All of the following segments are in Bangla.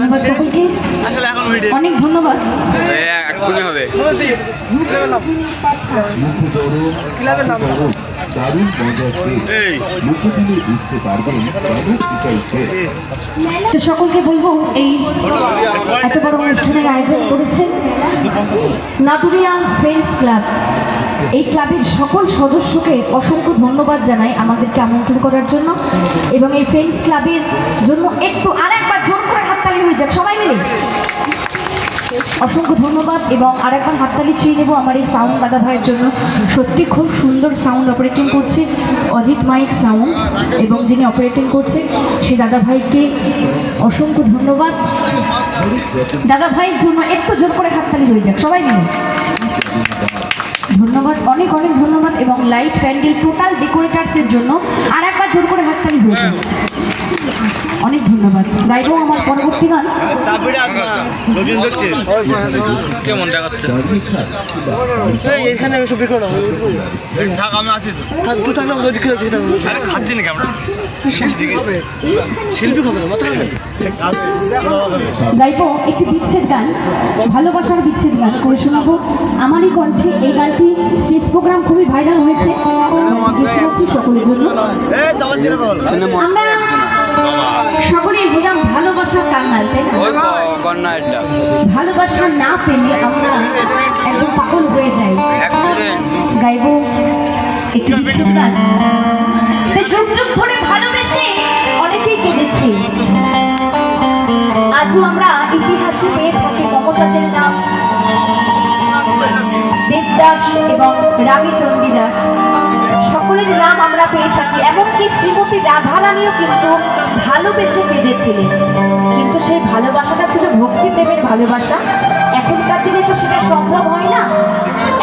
ধন্যবাদ সকলকে, অনেক ধন্যবাদ। এক্ষুনি হবে। তো সকলকে বলবো, এই এত বড় অনুষ্ঠানের আয়োজন করেছেন নাদুরিয়া ফ্রেন্ডস ক্লাব। এই ক্লাবের সকল সদস্যকে অসংখ্য ধন্যবাদ জানাই আমাদেরকে আমন্ত্রণ করার জন্য, এবং এই ফ্রেন্ডস ক্লাবের জন্য একটু আরেকবার জোর করে হাততালি হয়ে যাক সবাই মিলে। অসংখ্য ধন্যবাদ, এবং আরেকবার হাততালি চেয়ে নেবো আমার এই সাউন্ড দাদা ভাইয়ের জন্য। সত্যি খুব সুন্দর সাউন্ড অপারেটিং করছে অজিত মাইক সাউন্ড, এবং যিনি অপারেটিং করছে সেই দাদা ভাইকে অসংখ্য ধন্যবাদ। দাদা ভাইয়ের জন্য একটু জোর করে হাততালি হয়ে যাক সবাই মিলে। ধন্যবাদ, অনেক অনেক ধন্যবাদ। এবং লাইট প্যান্ডেল টোটাল ডেকোরেটার্সের জন্য আর একবার জোর করে হাততালি হয়ে যাক। অনেক ধন্যবাদ। গাইবো আমার পরবর্তী গান। কেমন দেখাচ্ছে? খাচ্ছি নাকি আমরা? শিল্পী খাবে গাইবো একটি বিচ্ছেদ গান, ভালোবাসার বিচ্ছেদ গান করে শোনাবো আমারই কণ্ঠে। এই গানটি স্টেজ প্রোগ্রাম খুবই ভাইরাল হয়েছে সকলের জন্য। আমরা সকলেই হলাম ভালোবাসার কাঙ্গাল, তাই না? ভালোবাসা না পেলে আমরা একদম পাগল হয়ে যাই। গাইবো একটি বিচ্ছেদ গান। যুগ যুগ ধরে ভালোবেসে অনেকেই কেঁদেছি, আজও আমরা ইতিহাসে পেয়ে থাকি মমতাজের নাম, দেবদাস এবং রানী চণ্ডীদাস, সকলের নাম আমরা পেয়ে থাকি। এমনকি শ্রীমতী রাধারানীও কিন্তু ভালোবেসে কেঁদেছিলেন, কিন্তু সেই ভালোবাসাটা ছিল ভক্তিপ্রেমের ভালোবাসা। এখনকার দিনে তো সেটা সম্ভব হয় না।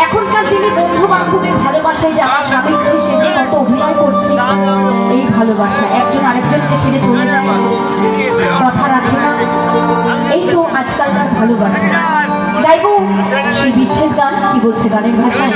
এখনকার দিনে বন্ধু বান্ধবের ভালোবাসায় যে আমার স্বামী স্ত্রী সেদিন কত অভিনয় করছি, এই ভালোবাসা একজন আরেকজনকে ছেড়ে চলে যায়, কথা রাখে না, এই তো আজকালকার ভালোবাসা। গাইবো সেই বিচ্ছেদ গান, কি বলছে গানের ভাষায়।